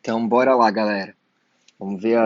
Então, bora lá, galera. Vamos ver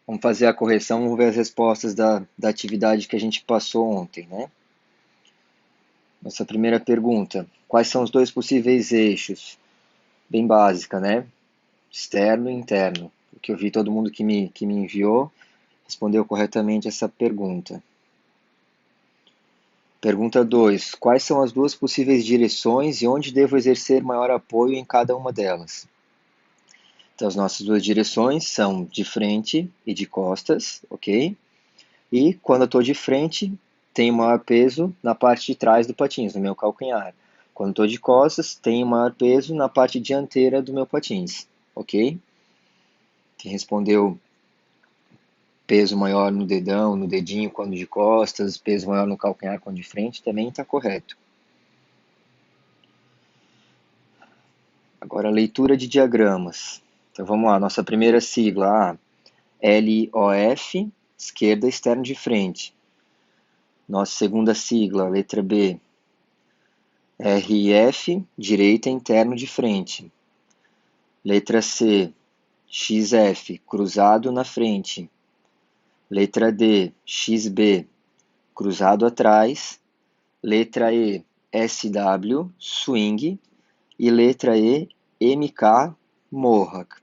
vamos fazer a correção, vamos ver as respostas da atividade que a gente passou ontem, né? Nossa primeira pergunta: quais são os dois possíveis eixos? Bem básica, né? Externo e interno. O que eu vi todo mundo que me enviou respondeu corretamente essa pergunta. Pergunta 2: quais são as duas possíveis direções e onde devo exercer maior apoio em cada uma delas? Então, as nossas duas direções são de frente e de costas, ok? E quando eu estou de frente, tenho maior peso na parte de trás do patins, no meu calcanhar. Quando estou de costas, tenho maior peso na parte dianteira do meu patins, ok? Quem respondeu peso maior no dedão, no dedinho quando de costas, peso maior no calcanhar quando de frente, também está correto. Agora, leitura de diagramas. Então vamos lá, nossa primeira sigla, LOF, esquerda externo de frente. Nossa segunda sigla, letra B, RF, direita interno de frente. Letra C, XF, cruzado na frente. Letra D, XB, cruzado atrás. Letra E, SW, swing. E letra E, MK, Mohawk.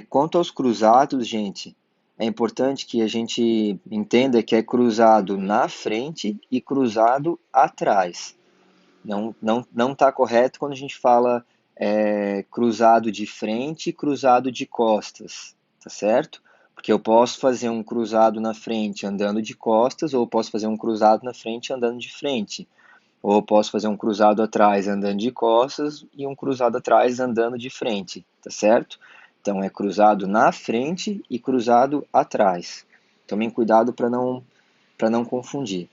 Quanto aos cruzados, gente, é importante que a gente entenda que é cruzado na frente e cruzado atrás. Não está correto quando a gente fala cruzado de frente e cruzado de costas, tá certo? Porque eu posso fazer um cruzado na frente andando de costas, ou eu posso fazer um cruzado na frente andando de frente, ou eu posso fazer um cruzado atrás andando de costas e um cruzado atrás andando de frente, tá certo? Então é cruzado na frente e cruzado atrás. Tomem cuidado para não confundir.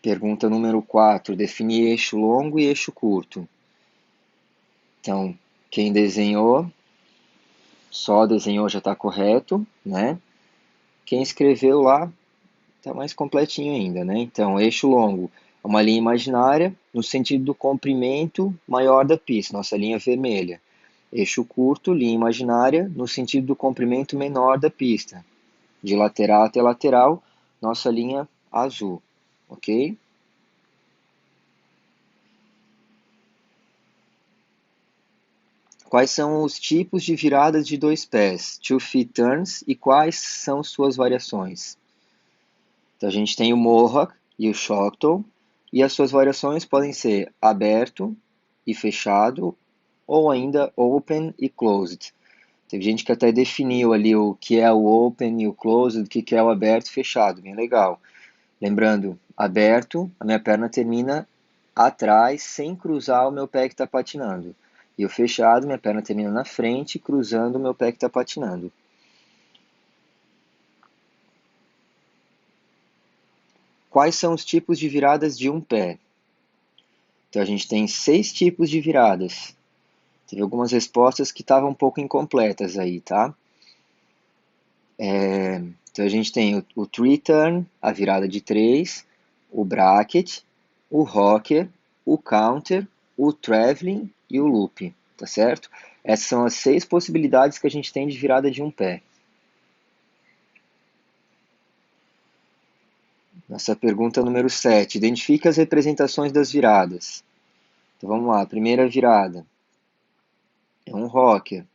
Pergunta número 4. Definir eixo longo e eixo curto. Então, quem desenhou, só desenhou já está correto, né? Quem escreveu lá, está mais completinho ainda, né? Então, eixo longo é uma linha imaginária no sentido do comprimento maior da pista, nossa linha vermelha. Eixo curto, linha imaginária no sentido do comprimento menor da pista. De lateral até lateral, nossa linha azul, ok? Quais são os tipos de viradas de dois pés, two feet turns, e quais são suas variações? Então a gente tem o Mohawk e o Shocktoe, e as suas variações podem ser aberto e fechado, ou ainda open e closed. Teve gente que até definiu ali o que é o open e o closed, o que é o aberto e fechado, bem legal. Lembrando, aberto, a minha perna termina atrás, sem cruzar o meu pé que está patinando. E o fechado, minha perna termina na frente, cruzando o meu pé que está patinando. Quais são os tipos de viradas de um pé? Então a gente tem 6 tipos de viradas. Teve algumas respostas que estavam um pouco incompletas aí, tá? Então a gente tem o three turn, a virada de 3, o bracket, o rocker, o counter, o traveling e o loop, tá certo? Essas são as 6 possibilidades que a gente tem de virada de um pé. Nossa pergunta número 7. Identifique as representações das viradas. Então vamos lá, a primeira virada é um rocker.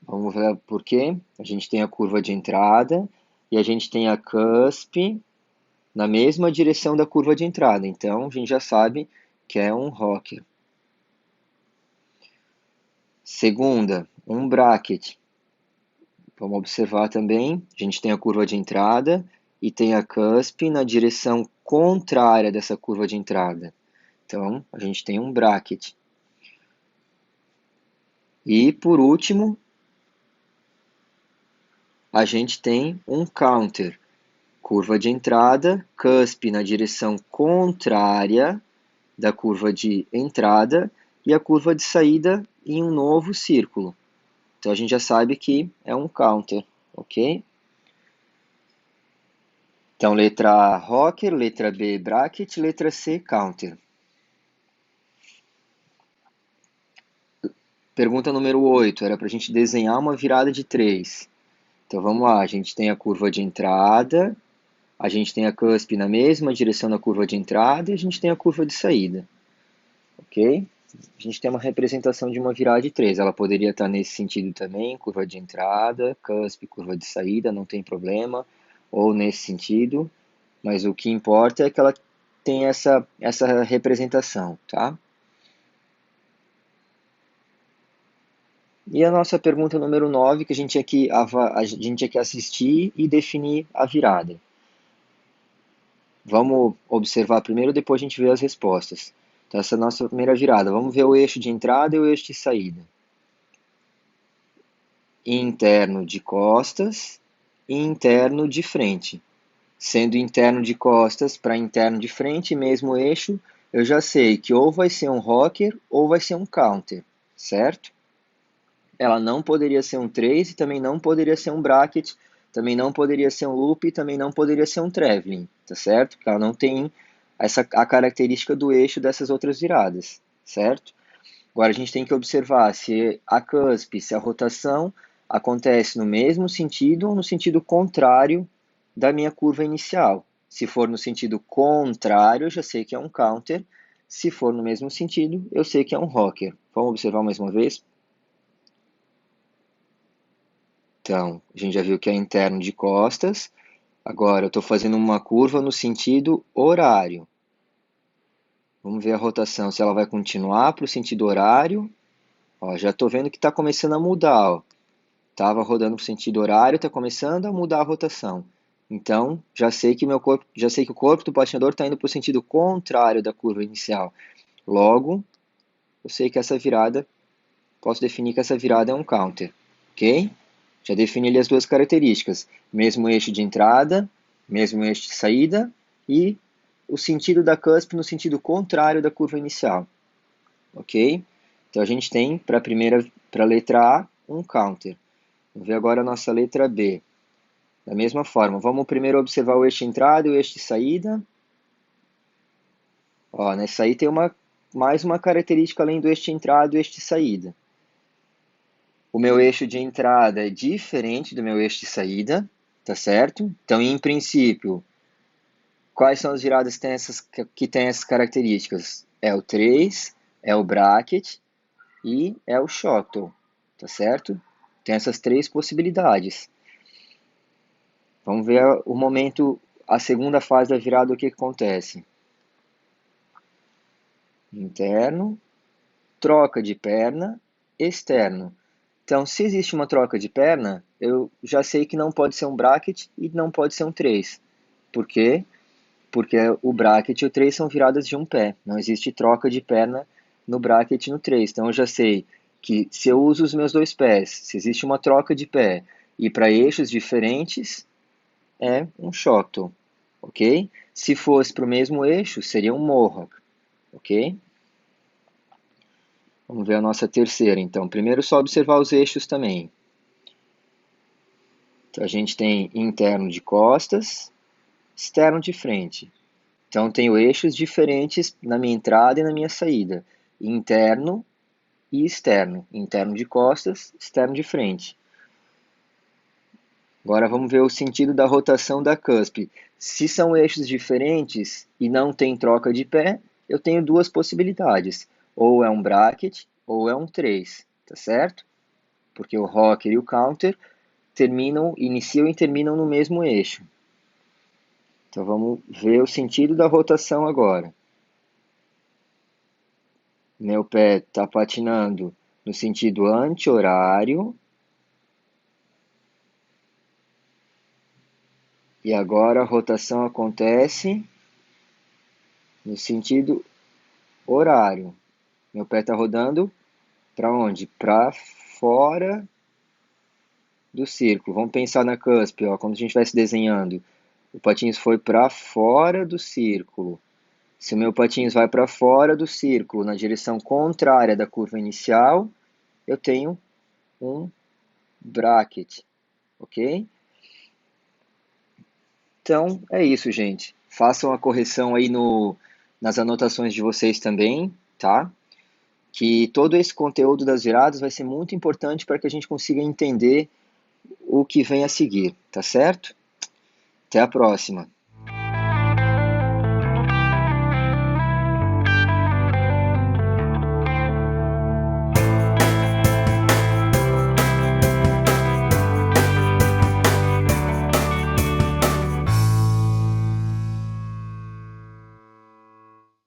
Vamos ver por quê? A gente tem a curva de entrada e a gente tem a cusp na mesma direção da curva de entrada. Então a gente já sabe que é um rocker. Segunda, um bracket. Vamos observar também, a gente tem a curva de entrada e tem a cusp na direção contrária dessa curva de entrada. Então, a gente tem um bracket. E, por último, a gente tem um counter. Curva de entrada, cusp na direção contrária da curva de entrada e a curva de saída em um novo círculo. Então, a gente já sabe que é um counter, ok? Então, letra A, rocker, letra B, bracket, letra C, counter. Pergunta número 8, era para a gente desenhar uma virada de 3. Então vamos lá, a gente tem a curva de entrada, a gente tem a cusp na mesma direção da curva de entrada e a gente tem a curva de saída. Ok? A gente tem uma representação de uma virada de 3. Ela poderia estar nesse sentido também, curva de entrada, cusp, curva de saída, não tem problema. Ou nesse sentido, mas o que importa é que ela tem essa representação, tá? E a nossa pergunta número 9, que a gente tinha que assistir e definir a virada. Vamos observar primeiro, depois a gente vê as respostas. Então, essa é a nossa primeira virada. Vamos ver o eixo de entrada e o eixo de saída. Interno de costas e interno de frente. Sendo interno de costas para interno de frente, mesmo eixo, eu já sei que ou vai ser um rocker ou vai ser um counter, certo? Ela não poderia ser um trace, também não poderia ser um bracket, também não poderia ser um loop, e também não poderia ser um traveling, tá certo? Porque ela não tem a característica do eixo dessas outras viradas, certo? Agora a gente tem que observar se a cusp, se a rotação acontece no mesmo sentido ou no sentido contrário da minha curva inicial. Se for no sentido contrário, eu já sei que é um counter. Se for no mesmo sentido, eu sei que é um rocker. Vamos observar mais uma vez? Então, a gente já viu que é interno de costas. Agora, eu estou fazendo uma curva no sentido horário. Vamos ver a rotação, se ela vai continuar para o sentido horário. Ó, já estou vendo que está começando a mudar. Estava rodando para o sentido horário, está começando a mudar a rotação. Então, já sei que o corpo do patinador está indo para o sentido contrário da curva inicial. Logo, eu sei que essa virada, posso definir que essa virada é um counter, ok? Já defini ali as duas características, mesmo eixo de entrada, mesmo eixo de saída e o sentido da cusp no sentido contrário da curva inicial, ok? Então a gente tem para a letra A, um counter. Vamos ver agora a nossa letra B. Da mesma forma, vamos primeiro observar o eixo de entrada e o eixo de saída. Ó, nessa aí tem mais uma característica além do eixo de entrada e o eixo de saída. O meu eixo de entrada é diferente do meu eixo de saída, tá certo? Então, em princípio, quais são as viradas que têm essas características? É o 3, é o bracket e é o shuttle, tá certo? Tem essas três possibilidades. Vamos ver o momento, a segunda fase da virada, o que acontece. Interno, troca de perna, externo. Então, se existe uma troca de perna, eu já sei que não pode ser um bracket e não pode ser um 3. Por quê? Porque o bracket e o 3 são viradas de um pé. Não existe troca de perna no bracket e no 3. Então, eu já sei que se eu uso os meus dois pés, se existe uma troca de pé e para eixos diferentes, é um shuttle, ok? Se fosse para o mesmo eixo, seria um mohawk, ok? Vamos ver a nossa terceira, então. Primeiro, só observar os eixos também. Então, a gente tem interno de costas, externo de frente. Então, tenho eixos diferentes na minha entrada e na minha saída. Interno e externo. Interno de costas, externo de frente. Agora vamos ver o sentido da rotação da cusp. Se são eixos diferentes e não tem troca de pé, eu tenho duas possibilidades. Ou é um bracket ou é um 3, tá certo? Porque o rocker e o counter iniciam e terminam no mesmo eixo. Então vamos ver o sentido da rotação agora. Meu pé está patinando no sentido anti-horário. E agora a rotação acontece no sentido horário. Meu pé está rodando para onde? Para fora do círculo. Vamos pensar na cusp, ó, como se a gente estivesse desenhando. O patins foi para fora do círculo. Se o meu patins vai para fora do círculo, na direção contrária da curva inicial, eu tenho um bracket, ok? Então, é isso, gente. Façam a correção aí nas anotações de vocês também, tá? que todo esse conteúdo das viradas vai ser muito importante para que a gente consiga entender o que vem a seguir, tá certo? Até a próxima!